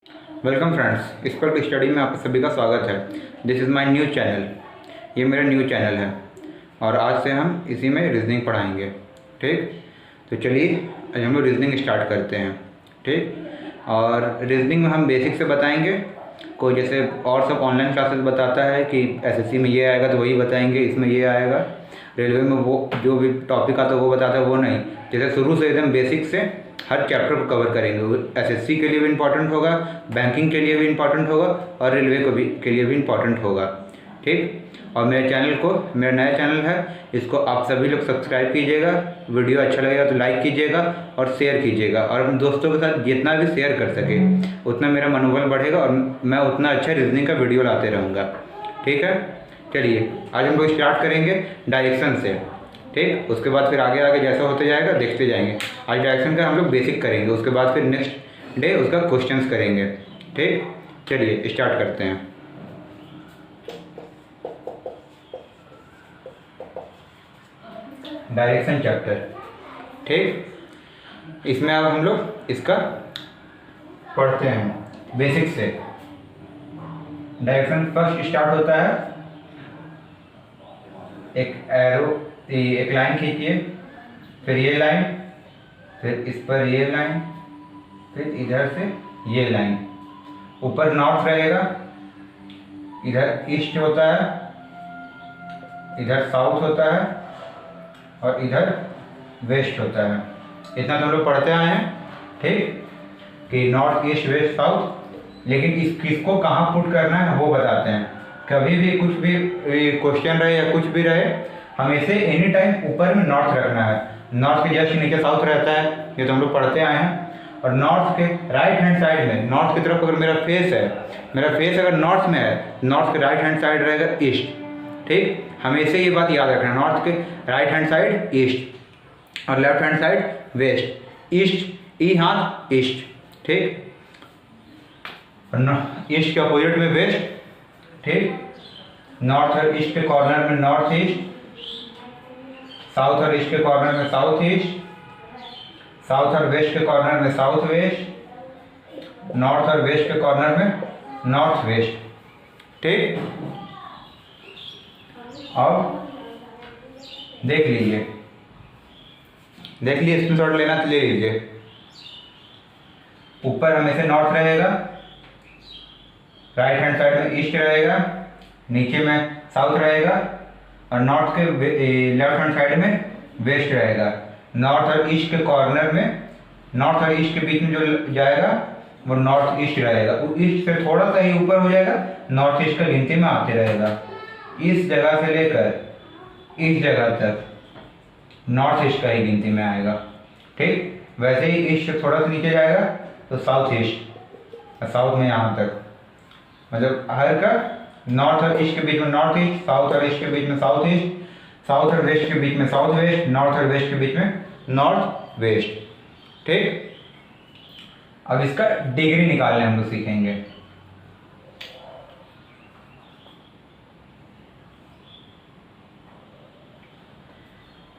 Welcome friends, स्पर्क study में आप सभी का स्वागत है। This is my new channel. ये मेरा न्यू चैनल है और आज से हम इसी में रीजनिंग पढ़ाएंगे। ठीक, तो चलिए आज हम लोग रीजनिंग स्टार्ट करते हैं। ठीक, और रीजनिंग में हम बेसिक से बताएंगे। कोई जैसे और सब ऑनलाइन क्लासेस बताता है कि एसएससी में ये आएगा तो वही बताएंगे, इसमें ये आएगा। रेलवे में वो जो भी टॉपिक आता है वो बताता है, वो नहीं। जैसे शुरू से एकदम बेसिक से हर चैप्टर को कवर करेंगे। एसएससी के लिए भी इम्पॉर्टेंट होगा, बैंकिंग के लिए भी इम्पॉर्टेंट होगा और रेलवे को भी के लिए भी इम्पॉर्टेंट होगा। ठीक, और मेरे चैनल को, मेरा नया चैनल है, इसको आप सभी लोग सब्सक्राइब कीजिएगा। वीडियो अच्छा लगेगा तो लाइक कीजिएगा और शेयर कीजिएगा, और अपने दोस्तों के साथ जितना भी शेयर कर सके उतना मेरा मनोबल बढ़ेगा और मैं उतना अच्छा रीजनिंग का वीडियो लाते रहूँगा। ठीक है, चलिए आज हम लोग स्टार्ट करेंगे डायरेक्शन से। ठीक, उसके बाद फिर आगे आगे जैसा होते जाएगा देखते जाएंगे। आज डायरेक्शन का हम लोग बेसिक करेंगे, उसके बाद फिर नेक्स्ट डे उसका क्वेश्चंस करेंगे। ठीक, चलिए स्टार्ट करते हैं। Direction chapter. ठीक, इसमें अब हम लोग इसका पढ़ते हैं बेसिक से। डायरेक्शन फर्स्ट स्टार्ट होता है, एक एरो, एक लाइन खींचिए, फिर ये लाइन, फिर इस पर ये लाइन, फिर इधर से ये लाइन। ऊपर नॉर्थ रहेगा, इधर ईस्ट होता है, इधर साउथ होता है और इधर वेस्ट होता है। इतना तो हम लोग पढ़ते आए हैं। ठीक, कि नॉर्थ ईस्ट वेस्ट साउथ, लेकिन किसको कहाँ पुट करना है वो बताते हैं। कभी भी कुछ भी क्वेश्चन रहे या कुछ भी रहे, हमेशा एनी टाइम ऊपर में नॉर्थ रखना है। नॉर्थ के जस्ट नीचे साउथ रहता है, ये तो हम लोग पढ़ते आए हैं। और नॉर्थ के राइट हैंड साइड में, नॉर्थ की तरफ अगर मेरा फेस है, मेरा फेस अगर नॉर्थ में है, नॉर्थ के राइट हैंड साइड रहेगा ईस्ट। ठीक, हमेशा ये बात याद रखना, नॉर्थ के राइट हैंड साइड ईस्ट और left hand side west. East E हाथ ईस्ट। ठीक, ईस्ट के अपोजिट में वेस्ट। ठीक, नॉर्थ और ईस्ट के कॉर्नर में नॉर्थ ईस्ट, साउथ और ईस्ट के कॉर्नर में साउथ ईस्ट, साउथ और वेस्ट के कॉर्नर में साउथ वेस्ट, नॉर्थ और वेस्ट के कॉर्नर में नॉर्थ वेस्ट। ठीक, अब देख लीजिए, स्क्रीनशॉट लेना तो ले लीजिए। ऊपर हमेशा नॉर्थ रहेगा, राइट हैंड साइड में ईस्ट रहेगा, नीचे में साउथ रहेगा और नॉर्थ के लेफ्ट हैंड साइड में वेस्ट रहेगा। नॉर्थ और ईस्ट के कॉर्नर में, नॉर्थ और ईस्ट के बीच में जो जाएगा वो नॉर्थ ईस्ट रहेगा। वो ईस्ट से थोड़ा सा ही ऊपर हो जाएगा, नॉर्थ ईस्ट का गिनती में आते रहेगा। इस जगह से लेकर इस जगह तक नॉर्थ ईस्ट का ही गिनती में आएगा। ठीक, वैसे ही ईस्ट से थोड़ा सा नीचे जाएगा तो साउथ ईस्ट, साउथ में यहाँ तक, मतलब हर का नॉर्थ और ईस्ट के बीच में नॉर्थ ईस्ट, साउथ और ईस्ट के बीच में साउथ ईस्ट, साउथ और वेस्ट के बीच में साउथ वेस्ट, नॉर्थ और वेस्ट के बीच में नॉर्थ वेस्ट। ठीक, अब इसका डिग्री निकालने हम लोग सीखेंगे।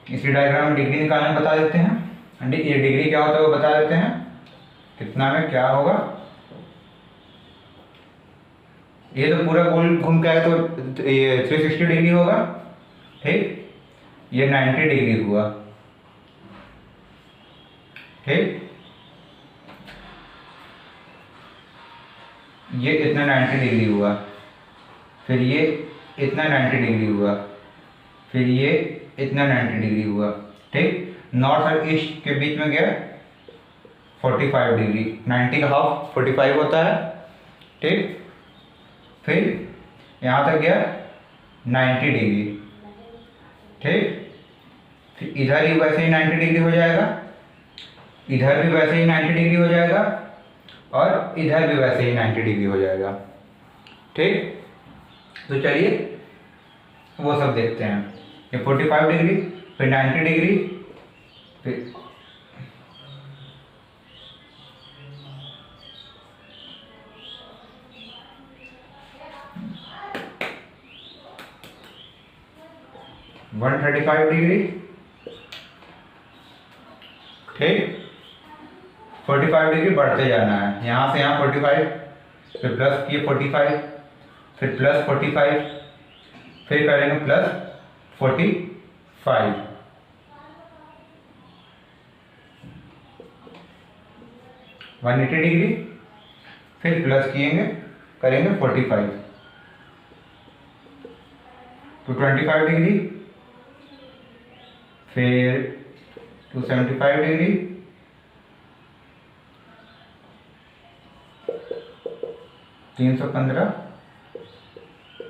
इसी डायग्राम में डिग्री निकालने बता देते हैं। ये डिग्री क्या होता है वो बता देते हैं, कितना में क्या होगा। ये तो पूरा गोल घूम के आया तो ये 360 डिग्री होगा। ठीक, ये 90 डिग्री हुआ। ठीक, ये इतना 90 डिग्री हुआ, फिर ये इतना 90 डिग्री हुआ, फिर ये इतना 90 डिग्री हुआ। ठीक, नॉर्थ और ईस्ट के बीच में गया 45 डिग्री। 90 का हाफ 45 होता है। ठीक, फिर यहाँ तक गया 90 डिग्री। ठीक, फिर इधर ही वैसे ही 90 डिग्री हो जाएगा, इधर भी वैसे ही 90 डिग्री हो जाएगा और इधर भी वैसे ही 90 डिग्री हो जाएगा। ठीक, तो चलिए वो सब देखते हैं। ये 45 डिग्री, फिर 90 डिग्री, फिर 135 डिग्री। ठीक, 45 डिग्री बढ़ते जाना है, यहाँ से यहाँ 45, फिर प्लस किए 45, फिर प्लस 45, फिर करेंगे प्लस 45, 180 डिग्री, फिर प्लस किएंगे करेंगे 45, 225 डिग्री, फिर 275 डिग्री, 315,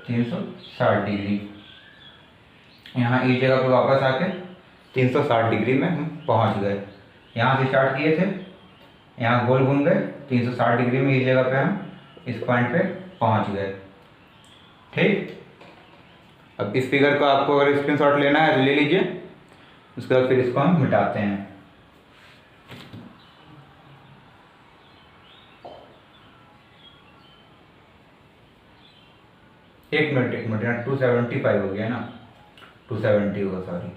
360 डिग्री। यहाँ इस जगह पर वापस आके 360 डिग्री में हम पहुँच गए। यहाँ से स्टार्ट किए थे, यहाँ गोल घूम गए, 360 डिग्री में इस जगह पे हम इस पॉइंट पे पहुँच गए। ठीक, अब इस फिगर को आपको अगर स्क्रीनशॉट लेना है तो ले लीजिए। उसके बाद फिर इसको हम मिटाते हैं। एक मिनट 275 हो गया ना, 270 होगा, सॉरी।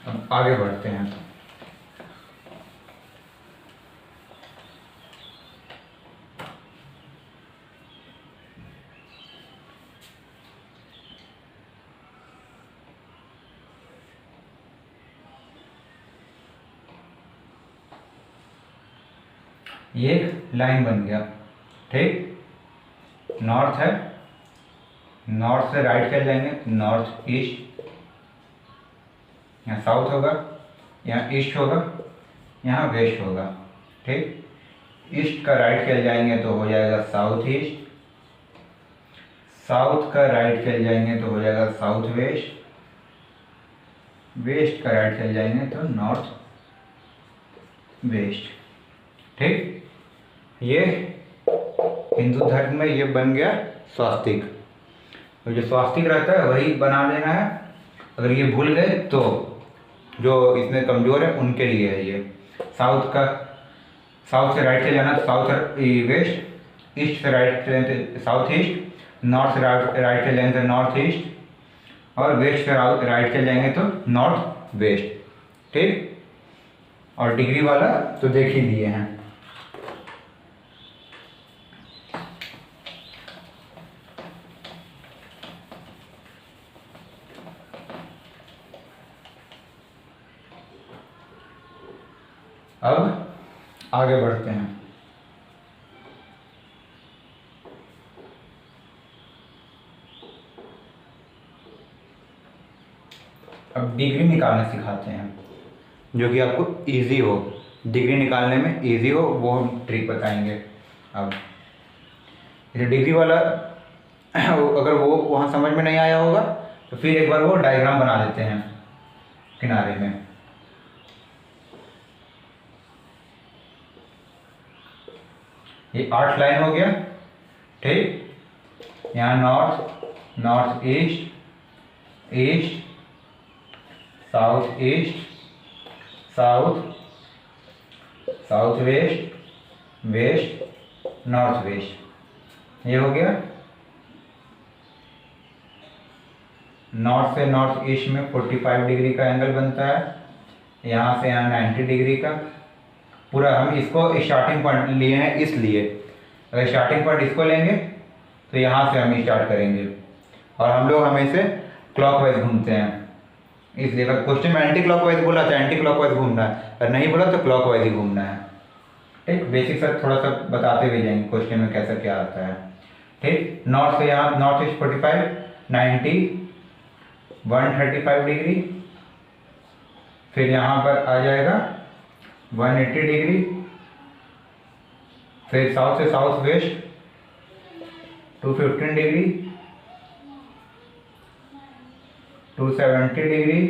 अब आगे बढ़ते हैं। ये लाइन बन गया। ठीक, नॉर्थ है, नॉर्थ से राइट चल जाएंगे, नॉर्थ ईस्ट, यहाँ साउथ होगा, यहाँ ईस्ट होगा, यहाँ वेस्ट होगा। ठीक, ईस्ट का राइट चल जाएंगे तो हो जाएगा साउथ ईस्ट, साउथ का राइट चल जाएंगे तो हो जाएगा साउथ वेस्ट, वेस्ट का राइट चल जाएंगे तो नॉर्थ वेस्ट। ठीक, ये हिंदू धर्म में ये बन गया स्वास्तिक। और जो स्वास्तिक रहता है वही बना लेना है। अगर ये भूल गए तो जो इसमें कमज़ोर है उनके लिए है ये। साउथ से राइट से जाना तो साउथ वेस्ट, ईस्ट से राइट से तो साउथ ईस्ट, नॉर्थ से राइट से जाएंगे तो नॉर्थ ईस्ट, और वेस्ट से राइट से जाएंगे तो नॉर्थ वेस्ट। ठीक, और डिग्री वाला तो देख ही लिए हैं। अब आगे बढ़ते हैं। अब डिग्री निकालना सिखाते हैं, जो कि आपको इजी हो, डिग्री निकालने में इजी हो, वो हम ट्रिक बताएंगे। अब ये डिग्री वाला अगर वो वहाँ समझ में नहीं आया होगा तो फिर एक बार वो डायग्राम बना देते हैं किनारे में। ये 8 लाइन हो गया। ठीक, यहाँ north, north east, east, south east, south, south west, west, north west, ये हो गया। नॉर्थ से नॉर्थ ईस्ट में 45 डिग्री का एंगल बनता है, यहाँ से यहाँ 90 डिग्री का। पूरा हम इसको स्टार्टिंग पॉइंट लिए हैं, इसलिए अगर स्टार्टिंग पॉइंट इसको लेंगे तो यहाँ से हम स्टार्ट करेंगे। और हम लोग हमेशा क्लॉकवाइज घूमते हैं, इसलिए अगर क्वेश्चन में एंटी क्लॉकवाइज बोला तो एंटी क्लॉकवाइज घूमना है, अगर नहीं बोला तो क्लॉकवाइज ही घूमना है। ठीक, बेसिक सर थोड़ा सा बताते हुए जाएंगे क्वेश्चन में कैसा क्या आता है। ठीक, नॉर्थ से यहाँ नॉर्थ ईस्ट 45, 90, 135 डिग्री, फिर यहाँ पर आ जाएगा 180 डिग्री, फिर साउथ से साउथ वेस्ट 215 डिग्री, 270 डिग्री,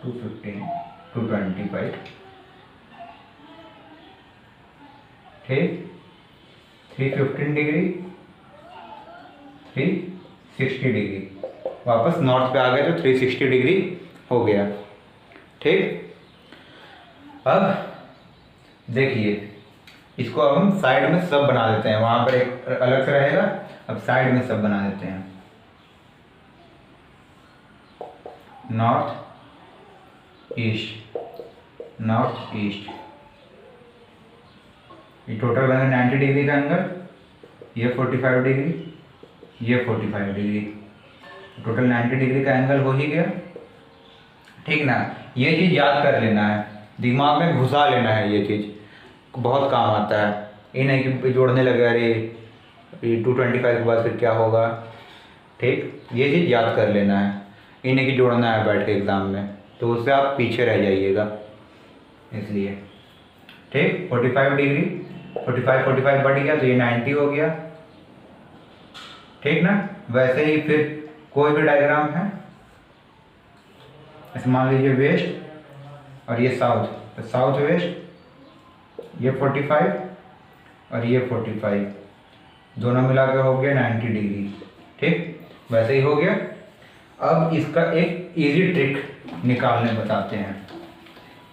215, 225। ठीक, 315 डिग्री, 360 डिग्री, वापस नॉर्थ पे आ गए तो 360 डिग्री हो गया। ठीक, अब देखिए इसको अब हम साइड में सब बना देते हैं, वहाँ पर एक अलग से रहेगा, अब साइड में सब बना देते हैं। North, east, north east. ये टोटल बनेगा 90 डिग्री का एंगल, ये 45 डिग्री, ये 45 डिग्री, टोटल 90 डिग्री का एंगल हो ही गया। ठीक ना, ये चीज़ याद कर लेना है, दिमाग में घुसा लेना है, ये चीज़ बहुत काम आता है। ये नहीं कि जोड़ने लगे अरे 225 के बाद फिर क्या होगा। ठीक, ये चीज़ याद कर लेना है, ये नहीं कि जोड़ना है बैठ के एग्ज़ाम में, तो उससे आप पीछे रह जाइएगा इसलिए। ठीक, 45 डिग्री, 45 बढ़ गया तो ये 90 हो गया। ठीक ना, वैसे ही फिर कोई भी डायग्राम है, ऐसे मान लीजिए वेस्ट और ये साउथ, तो साउथ वेस्ट, ये 45 और ये 45, दोनों मिला के हो गया 90 डिग्री। ठीक, वैसे ही हो गया। अब इसका एक इजी ट्रिक निकालने बताते हैं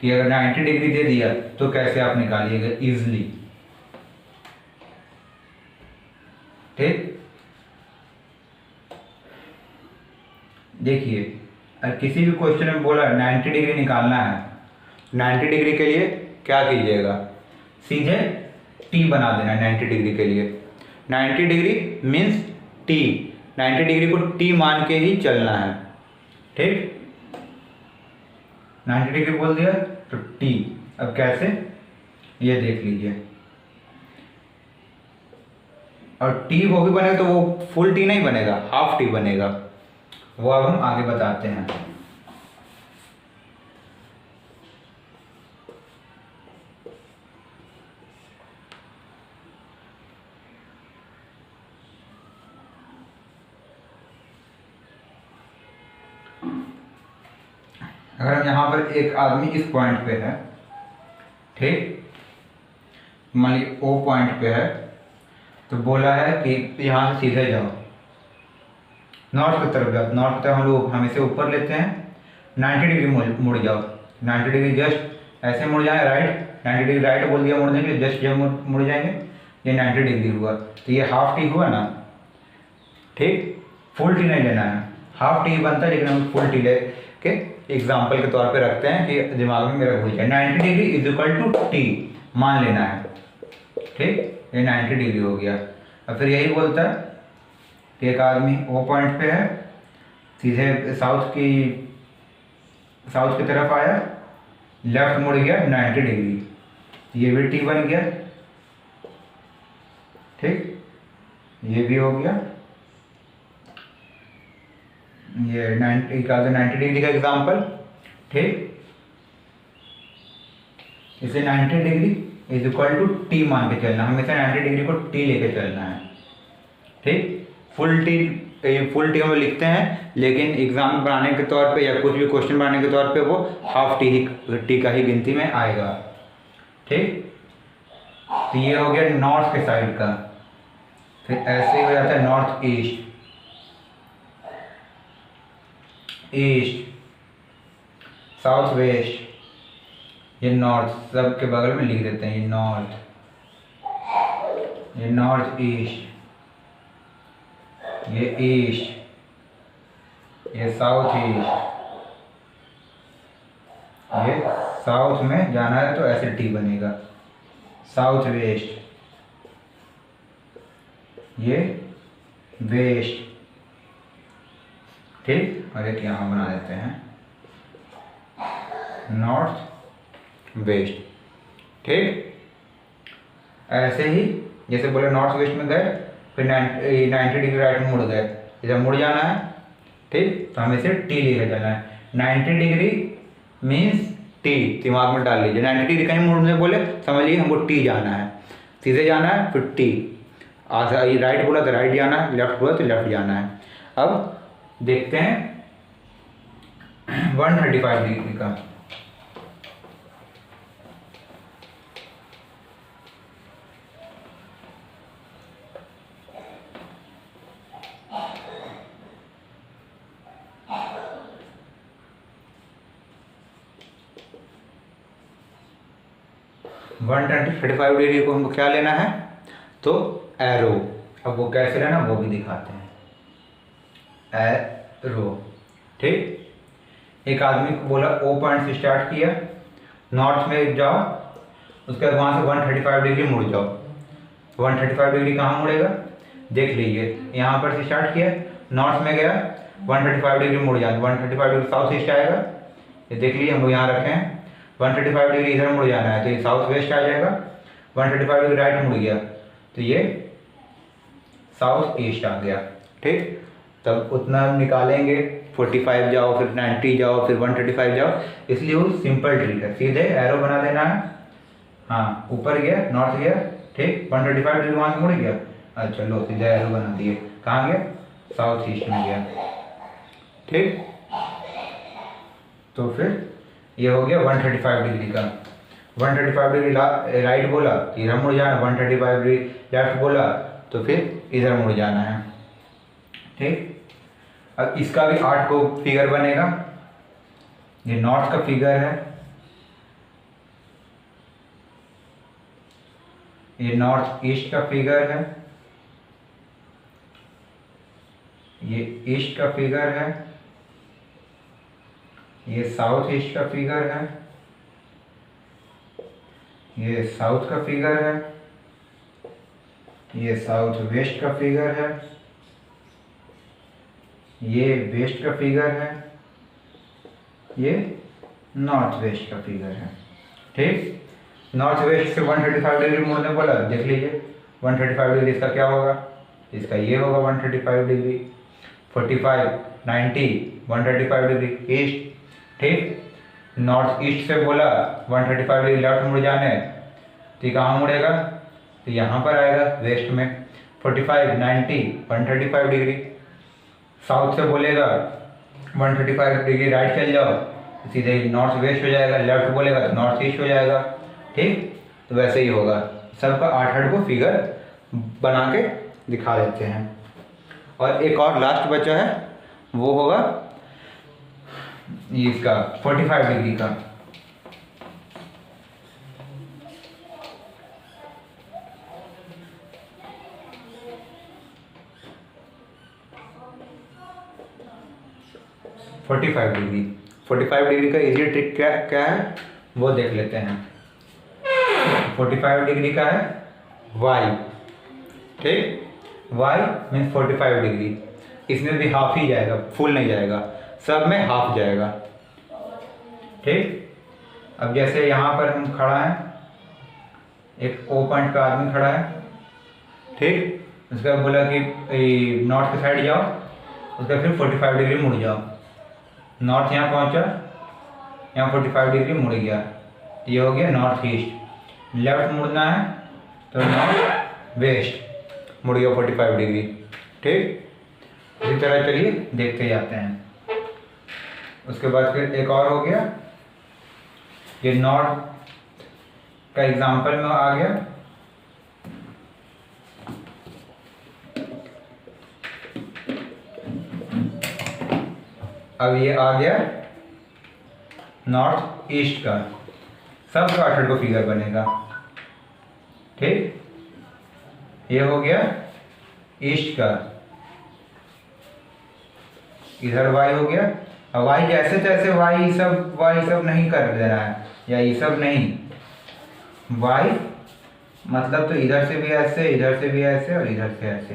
कि अगर 90 डिग्री दे दिया तो कैसे आप निकालिएगा इजली। ठीक, देखिए अगर किसी भी क्वेश्चन में बोला 90 डिग्री निकालना है, 90 डिग्री के लिए क्या कीजिएगा, सीधे टी बना देना है 90 डिग्री के लिए। 90 डिग्री मीन्स टी, 90 डिग्री को टी मान के ही चलना है। ठीक, 90 डिग्री बोल दिया तो टी। अब कैसे, ये देख लीजिए, और टी वो भी बनेगा तो वो फुल टी नहीं बनेगा, हाफ टी बनेगा, वो अब हम आगे बताते हैं। अगर हम यहाँ पर एक आदमी इस पॉइंट पे है, ठीक, मान लीजिए ओ पॉइंट पे है, तो बोला है कि यहाँ से सीधे जाओ, नॉर्थ की तरफ जाओ। नॉर्थ की तरफ हम लोग हमेशा ऊपर लेते हैं, 90 डिग्री मुड़ जाओ, 90 डिग्री जस्ट ऐसे मुड़ जाए राइट, 90 डिग्री राइट बोल दिया मुड़ने के लिए, जस्ट जब मुड़ जाएंगे, ये 90 डिग्री हुआ, तो ये हाफ टी हुआ ना। ठीक, फुल टी नहीं लेना है, हाफ टी बनता है, लेकिन हम फुल टी ले के एग्जाम्पल के तौर पे रखते हैं कि दिमाग में मेरा घुस जाए। 90 degree is equal to T मान लेना है। ठीक, ये 90 डिग्री हो गया। और फिर यही बोलता है कि एक आदमी ओ पॉइंट पे है, सीधे साउथ की तरफ आया, लेफ्ट मुड़ गया 90 डिग्री, ये भी टी बन गया। ठीक, ये भी हो गया, ये 90 डिग्री का एग्जाम्पल। ठीक, इसे 90 degree is equal to T मान के चलना, हमेशा 90 डिग्री को टी लेके चलना है। ठीक, फुल टी हम लोग लिखते हैं, लेकिन एग्जाम बनाने के तौर पे या कुछ भी क्वेश्चन बनाने के तौर पे वो हाफ टी का ही गिनती में आएगा। ठीक, तो ये हो गया नॉर्थ के साइड का। फिर ऐसे ही हो जाता है नॉर्थ ईस्ट, साउथ वेस्ट, ये नॉर्थ, सब के बगल में लिख देते हैं, ये नॉर्थ, ये नॉर्थ ईस्ट, ये ईस्ट, ये साउथ ईस्ट, ये साउथ में जाना है तो ऐसे टी बनेगा, साउथ वेस्ट, ये वेस्ट। ठीक, और एक यहाँ बना देते हैं नॉर्थ वेस्ट। ठीक, ऐसे ही जैसे बोले नॉर्थ वेस्ट में गए, फिर 90 डिग्री राइट में मुड़ गए, इधर मुड़ जाना है। ठीक, तो हमें इसे टी लेकर जाना है। 90 डिग्री मीन्स टी, दिमाग में डाल लीजिए। 90 डिग्री कहीं मुड़ने बोले समझिए हमको टी जाना है, सीधे जाना है, फिर टी, आधा राइट बोला तो राइट जाना है, लेफ्ट बोला तो लेफ्ट जाना है। अब देखते हैं 135 डिग्री का। वन 35 डिग्री को हमको क्या लेना है, तो एरो। अब वो कैसे लेना वो भी दिखाते हैं, एरो। ठीक, एक आदमी को बोला ओ पॉइंट से स्टार्ट किया, नॉर्थ में जाओ, उसके बाद वहाँ से 135 डिग्री मुड़ जाओ। 135 डिग्री कहाँ मुड़ेगा देख लीजिए, यहाँ पर से स्टार्ट किया, नॉर्थ में गया, 135 डिग्री मुड़ जाए, 135 डिग्री साउथ ईस्ट आएगा। ये देख लीजिए हम लोग यहाँ रखे हैं, 135 डिग्री इधर मुड़ जाना है तो ये साउथ वेस्ट आ जाएगा। 135 डिग्री राइट मुड़ गया तो ये साउथ ईस्ट आ गया। ठीक, तब उतना निकालेंगे, 45 जाओ, फिर 90 जाओ, फिर 135 जाओ, इसलिए वो सिंपल ट्रिक है। सीधे एरो बना देना है, हाँ ऊपर गया, नॉर्थ गया, ठीक, 135 डिग्री वहाँ से मुड़ गया, अच्छा लो सीधे एरो बना दिए, कहाँ गया, साउथ ईस्ट में गया। ठीक, तो फिर ये हो गया 135 डिग्री का। 135 डिग्री राइट बोला तो इधर मुड़ जाना, 135 डिग्री लेफ्ट बोला तो फिर इधर मुड़ जाना है। ठीक, अब इसका भी 8 को फिगर बनेगा। ये नॉर्थ का फिगर है, ये नॉर्थ ईस्ट का फिगर है, ये ईस्ट का फिगर है, ये साउथ ईस्ट का फिगर है, ये साउथ का फिगर है, ये साउथ वेस्ट का फिगर है, ये वेस्ट का फिगर है, ये नॉर्थ वेस्ट का फिगर है। ठीक, नॉर्थ वेस्ट से 135 डिग्री मुड़ने बोला, देख लीजिए 135 डिग्री इसका क्या होगा, इसका ये होगा 135 डिग्री, 45, 90, 135 डिग्री ईस्ट। ठीक, नॉर्थ ईस्ट से बोला 135 डिग्री लेफ्ट मुड़ जाने, तो कहाँ मुड़ेगा, तो यहाँ पर आएगा वेस्ट में, 45, 90, 135 डिग्री। साउथ से बोलेगा 135 डिग्री राइट चल जाओ, तो सीधे नॉर्थ वेस्ट हो जाएगा, लेफ्ट बोलेगा तो नॉर्थ ईस्ट हो जाएगा। ठीक, तो वैसे ही होगा, सबका 8 को फिगर बना के दिखा देते हैं। और एक और लास्ट बचा है, वो होगा इसका 45 डिग्री का। फोर्टी फाइव डिग्री का इजी ट्रिक क्या क्या है वो देख लेते हैं। 45 डिग्री का है वाई। ठीक, वाई मीन्स 45 डिग्री, इसमें भी हाफ ही जाएगा, फुल नहीं जाएगा, सब में हाफ जाएगा। ठीक, अब जैसे यहाँ पर हम खड़ा हैं, एक ओ पॉइंट का आदमी खड़ा है। ठीक, उसके बाद बोला कि नॉर्थ की साइड जाओ, उसके बाद फिर 45 डिग्री मुड़ जाओ। नॉर्थ यहाँ पहुँचा, यहाँ 45 डिग्री मुड़ गया, ये हो गया नॉर्थ ईस्ट। लेफ्ट मुड़ना है तो नॉर्थ वेस्ट मुड़ गया 45 डिग्री। ठीक, इसी तरह चलिए देखते जाते हैं। उसके बाद फिर एक और हो गया, ये नॉर्थ का एग्जांपल में आ गया। अब ये आ गया नॉर्थ ईस्ट का, सब का 8 को फिगर बनेगा। ठीक, ये हो गया ईस्ट का, इधर वाई हो गया। अब वाई जैसे तैसे वाई सब नहीं कर देना है, या ये सब नहीं, वाई मतलब तो इधर से भी ऐसे, इधर से भी ऐसे और इधर से ऐसे।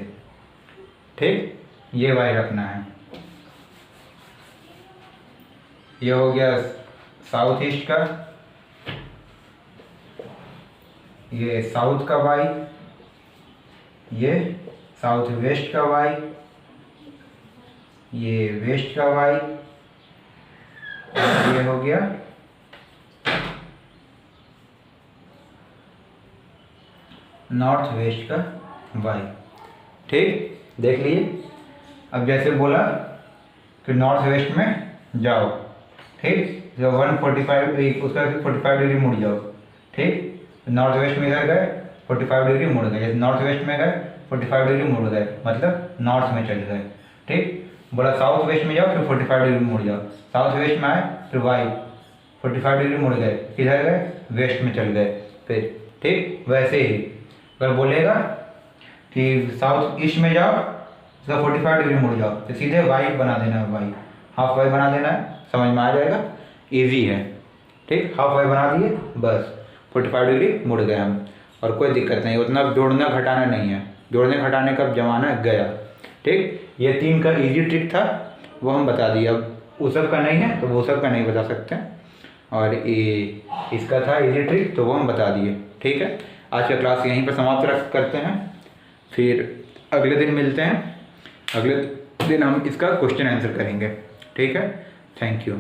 ठीक, ये वाई रखना है। ये हो गया साउथ ईस्ट का, ये साउथ का वाई, ये साउथ वेस्ट का वाई, ये वेस्ट का वाई, और ये हो गया नॉर्थ वेस्ट का वाई। ठीक, देख लीजिए। अब जैसे बोला कि नॉर्थ वेस्ट में जाओ, ठीक, जब 145 उसका 45 डिग्री मुड़ जाओ। ठीक, नॉर्थ वेस्ट में इधर गए, 45 डिग्री मुड़ गए, जैसे नॉर्थ वेस्ट में गए 45 डिग्री मुड़ गए, मतलब नॉर्थ में चले गए। ठीक, बोला साउथ वेस्ट में जाओ, फिर 45 डिग्री मुड़ जाओ, साउथ वेस्ट में आए, फिर वाई 45 डिग्री मुड़ गए, किधर गए, वेस्ट में चल गए फिर। ठीक, वैसे ही अगर बोलेगा कि साउथ ईस्ट में जाओ, उसका 45 डिग्री मुड़ जाओ, तो सीधे वाई बना देना, वाई हाफ वाई बना देना है, समझ में आ जाएगा, इजी है। ठीक, हाफ वाई बना दिए, बस 45 डिग्री मुड़ गए हम, और कोई दिक्कत नहीं, उतना जोड़ना घटाना नहीं है, जोड़ने घटाने का ज़माना गया। ठीक, ये 3 का इजी ट्रिक था, वो हम बता दिए। अब वो सब का नहीं है तो वो सब का नहीं बता सकते, और ये इसका था इजी ट्रिक तो वो हम बता दिए। ठीक है, आज का क्लास यहीं पर समाप्त करते हैं, फिर अगले दिन मिलते हैं। अगले दिन हम इसका क्वेश्चन आंसर करेंगे। ठीक है, थैंक यू।